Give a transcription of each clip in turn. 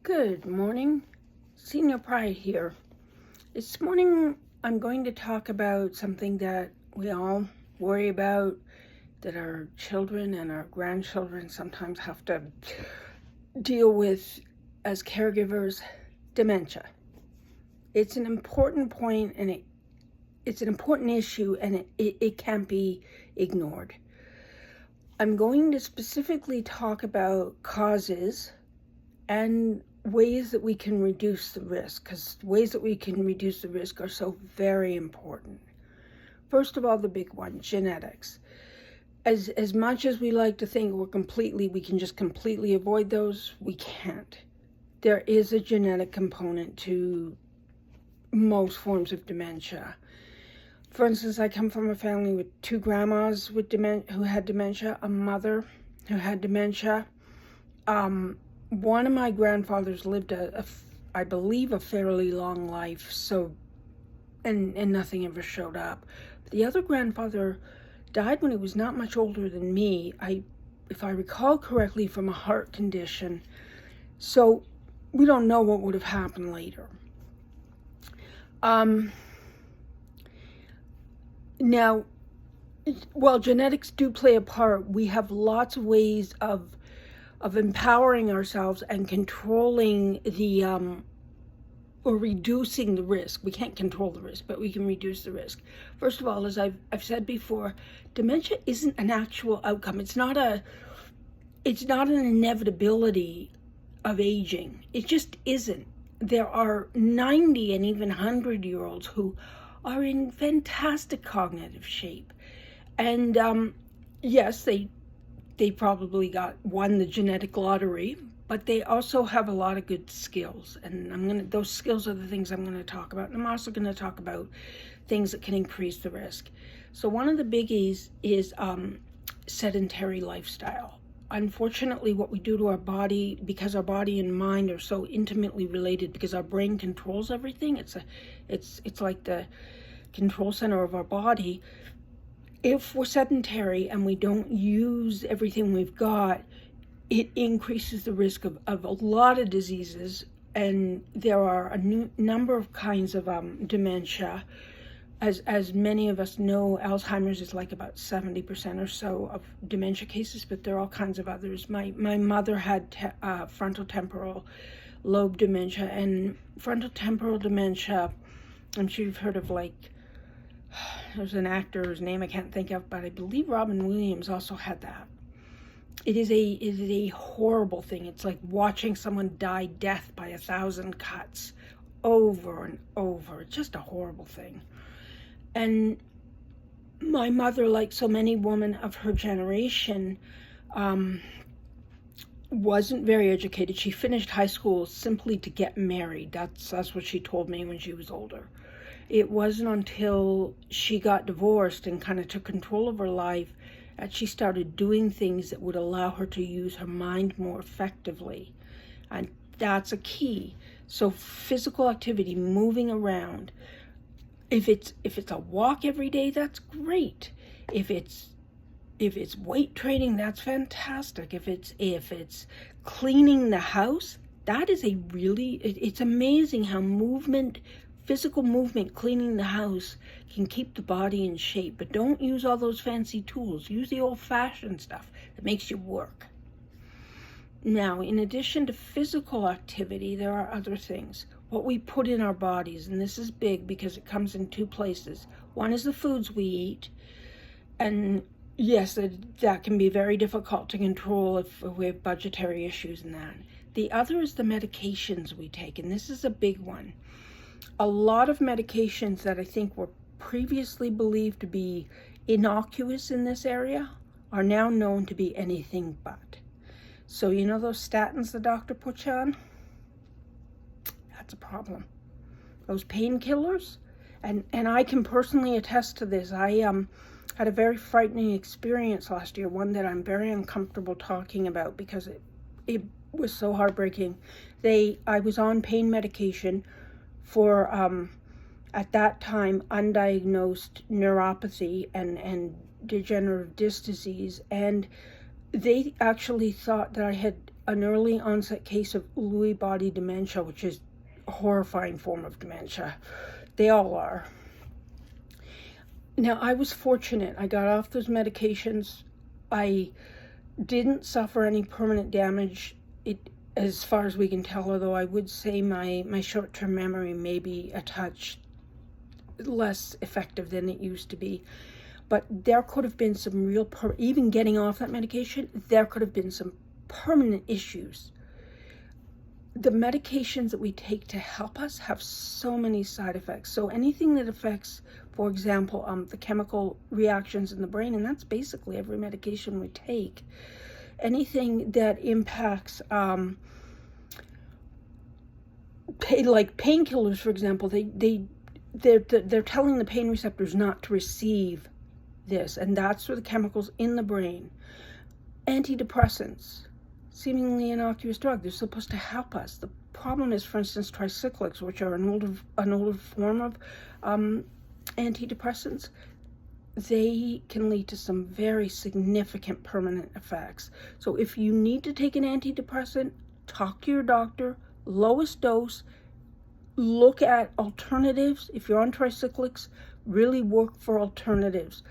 Good morning, Senior Pride here. This morning I'm going to talk about something that we all worry about, that our children and our grandchildren sometimes have to deal with as caregivers: dementia. It's an important point, and it's an important issue, and it can't be ignored. I'm going to specifically talk about causes and ways that we can reduce the risk, because ways that we can reduce the risk are so very important. First of all, the big one: genetics. As much as we like to think we can just completely avoid those, we can't. There is a genetic component to most forms of dementia. For instance, I come from a family with two grandmas who had dementia, a mother who had dementia. One of my grandfathers lived I believe, a fairly long life, and nothing ever showed up. The other grandfather died when he was not much older than me, if I recall correctly, from a heart condition. So we don't know what would have happened later. Now, while genetics do play a part, we have lots of ways of empowering ourselves and controlling or reducing the risk. We can't control the risk, but we can reduce the risk. First of all, as I've said before, dementia isn't an actual outcome. It's not an inevitability of aging. It just isn't. There are 90 and even 100-year-olds who are in fantastic cognitive shape. And yes, they probably won the genetic lottery, but they also have a lot of good skills. And those skills are the things I'm going to talk about. And I'm also going to talk about things that can increase the risk. So one of the biggies is sedentary lifestyle. Unfortunately, what we do to our body, because our body and mind are so intimately related, because our brain controls everything, it's like the control center of our body. If we're sedentary and we don't use everything we've got, it increases the risk of a lot of diseases. And there are a number of kinds of dementia. As many of us know, Alzheimer's is like about 70% or so of dementia cases, but there are all kinds of others. My mother had frontotemporal lobe dementia, and frontotemporal dementia, I'm sure you've heard of, there's an actor whose name I can't think of, but I believe Robin Williams also had that. It is a horrible thing. It's like watching someone die death by 1,000 cuts over and over. It's just a horrible thing. And my mother, like so many women of her generation, wasn't very educated. She finished high school simply to get married. That's what she told me when she was older. It wasn't until she got divorced and kind of took control of her life that she started doing things that would allow her to use her mind more effectively. And that's a key. So physical activity, moving around. If it's a walk every day, that's great. If it's weight training, that's fantastic. If it's cleaning the house, that is it's amazing how physical movement, cleaning the house, can keep the body in shape. But don't use all those fancy tools. Use the old-fashioned stuff that makes you work. Now, in addition to physical activity, there are other things. What we put in our bodies, and this is big because it comes in two places. One is the foods we eat, and yes, that can be very difficult to control if we have budgetary issues and that. The other is the medications we take, and this is a big one. A lot of medications that I think were previously believed to be innocuous in this area are now known to be anything but. So you know those statins the doctor puts you on? That's a problem. Those painkillers, and I can personally attest to this. I had a very frightening experience last year, one that I'm very uncomfortable talking about because it was so heartbreaking. I was on pain medication for at that time undiagnosed neuropathy and degenerative disc disease, and they actually thought that I had an early onset case of Lewy body dementia, which is a horrifying form of dementia. They all are. Now, I was fortunate. I got off those medications. I didn't suffer any permanent damage, as far as we can tell, although I would say my short-term memory may be a touch less effective than it used to be. But there could have been some real, even getting off that medication, there could have been some permanent issues. The medications that we take to help us have so many side effects. So anything that affects, for example, the chemical reactions in the brain, and that's basically every medication we take. Anything that impacts, like painkillers, for example, they're telling the pain receptors not to receive this, and that's where the chemicals in the brain. Antidepressants, seemingly innocuous drug, they're supposed to help us. The problem is, for instance, tricyclics, which are an older form of antidepressants. They can lead to some very significant permanent effects. So if you need to take an antidepressant, talk to your doctor, lowest dose, look at alternatives. If you're on tricyclics, really work for alternatives,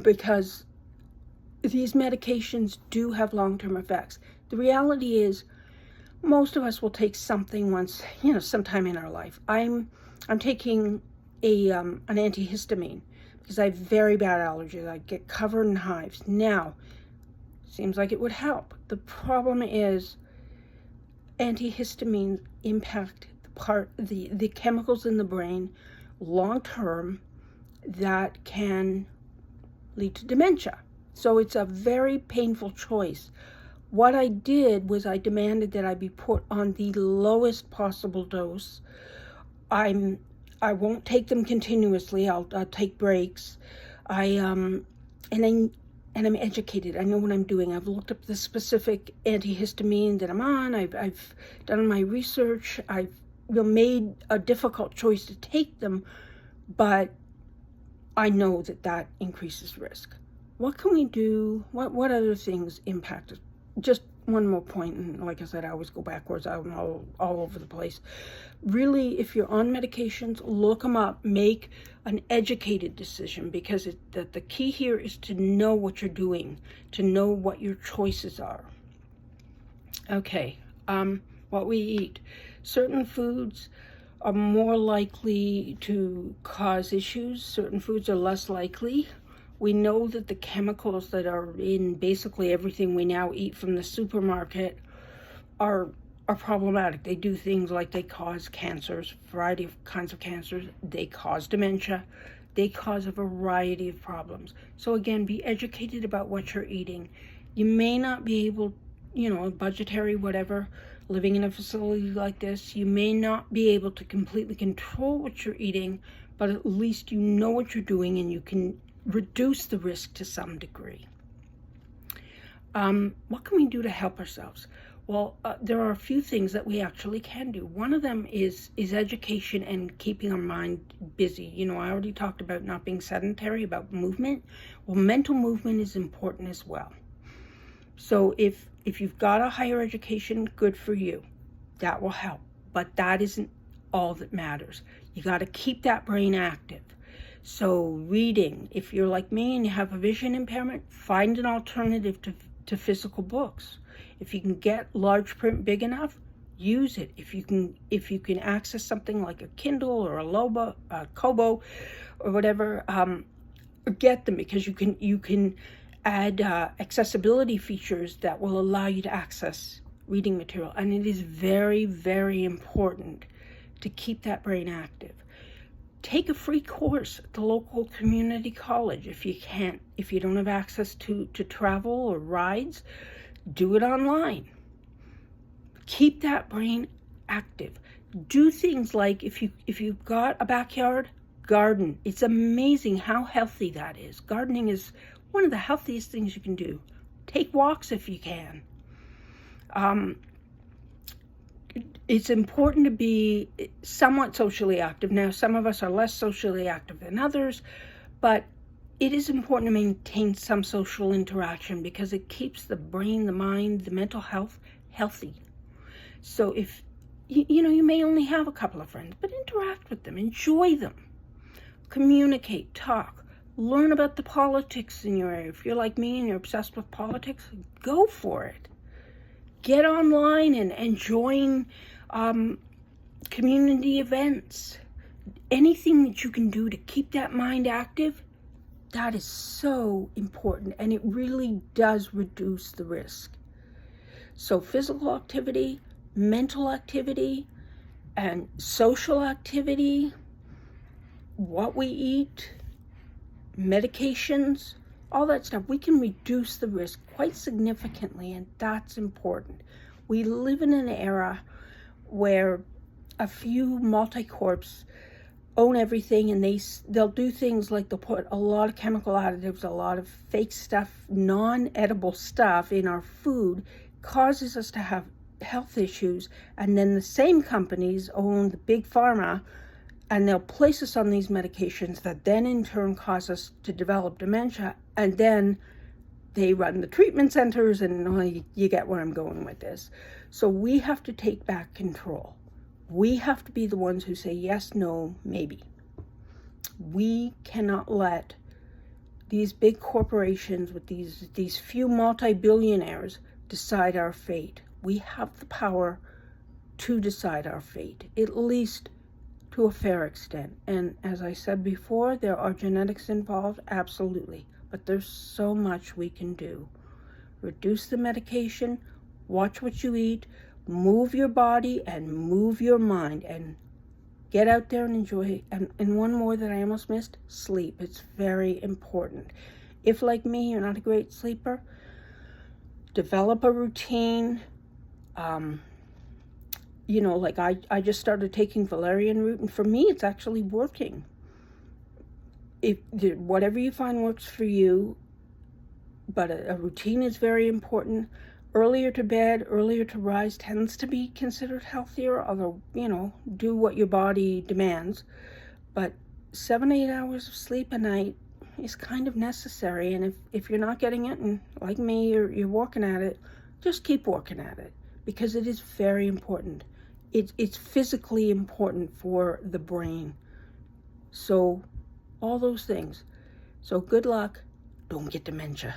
because these medications do have long-term effects. The reality is, most of us will take something once, sometime in our life. I'm taking an antihistamine because I have very bad allergies. I get covered in hives. Now, seems like it would help. The problem is antihistamines impact the chemicals in the brain long-term that can lead to dementia. So it's a very painful choice. What I did was I demanded that I be put on the lowest possible dose. I won't take them continuously. I'll take breaks. And I'm educated. I know what I'm doing. I've looked up the specific antihistamine that I'm on. I've done my research. I've made a difficult choice to take them, but I know that increases risk. What can we do? What other things impact us? Just one more point, and like I said, I always go backwards. I'm all over the place. Really, if you're on medications, look them up. Make an educated decision, because the key here is to know what you're doing, to know what your choices are. Okay, what we eat. Certain foods are more likely to cause issues. Certain foods are less likely. We know that the chemicals that are in basically everything we now eat from the supermarket are problematic. They do things like they cause cancers, a variety of kinds of cancers. They cause dementia. They cause a variety of problems. So again, be educated about what you're eating. You may not be able, budgetary, whatever, living in a facility like this, you may not be able to completely control what you're eating, but at least you know what you're doing and you can reduce the risk to some degree. What can we do to help ourselves? Well, there are a few things that we actually can do. One of them is education and keeping our mind busy. I already talked about not being sedentary, about movement. Well, mental movement is important as well. So if you've got a higher education, good for you. That will help. But that isn't all that matters. You got to keep that brain active. So reading, if you're like me and you have a vision impairment, find an alternative to physical books. If you can get large print big enough, use it. If you can access something like a Kindle or a Kobo or whatever, get them, because you can add accessibility features that will allow you to access reading material. And it is very, very important to keep that brain active. Take a free course at the local community college if you don't have access to travel or rides. Do it online. Keep that brain active. Do things like, if you've got a backyard, garden. It's amazing how healthy that is. Gardening is one of the healthiest things you can do. Take walks if you can. It's important to be somewhat socially active. Now, some of us are less socially active than others, but it is important to maintain some social interaction because it keeps the brain, the mind, the mental health healthy. So if, you may only have a couple of friends, but interact with them, enjoy them, communicate, talk, learn about the politics in your area. If you're like me and you're obsessed with politics, go for it. Get online and join community events. Anything that you can do to keep that mind active, that is so important, and it really does reduce the risk. So physical activity, mental activity, and social activity, what we eat, medications, all that stuff, we can reduce the risk quite significantly, and that's important. We live in an era where a few multi-corps own everything, and they'll do things like they'll put a lot of chemical additives, a lot of fake stuff, non-edible stuff in our food, causes us to have health issues. And then the same companies own the big pharma, and they'll place us on these medications that then in turn cause us to develop dementia, and then they run the treatment centers, and you get where I'm going with this. So we have to take back control. We have to be the ones who say yes, no, maybe. We cannot let these big corporations with these few multi-billionaires decide our fate. We have the power to decide our fate, at least to a fair extent. And as I said before, there are genetics involved, absolutely. But there's so much we can do. Reduce the medication, watch what you eat, move your body and move your mind, and get out there and enjoy. And one more that I almost missed, sleep. It's very important. If, like me, you're not a great sleeper, develop a routine. Like I just started taking valerian root, and for me, it's actually working. Whatever you find works for you, but a routine is very important. Earlier to bed, earlier to rise tends to be considered healthier, although, do what your body demands. But 7-8 hours of sleep a night is kind of necessary. And if you're not getting it, and like me, you're working at it, just keep working at it, because it is very important. It's physically important for the brain. So all those things. So good luck. Don't get dementia.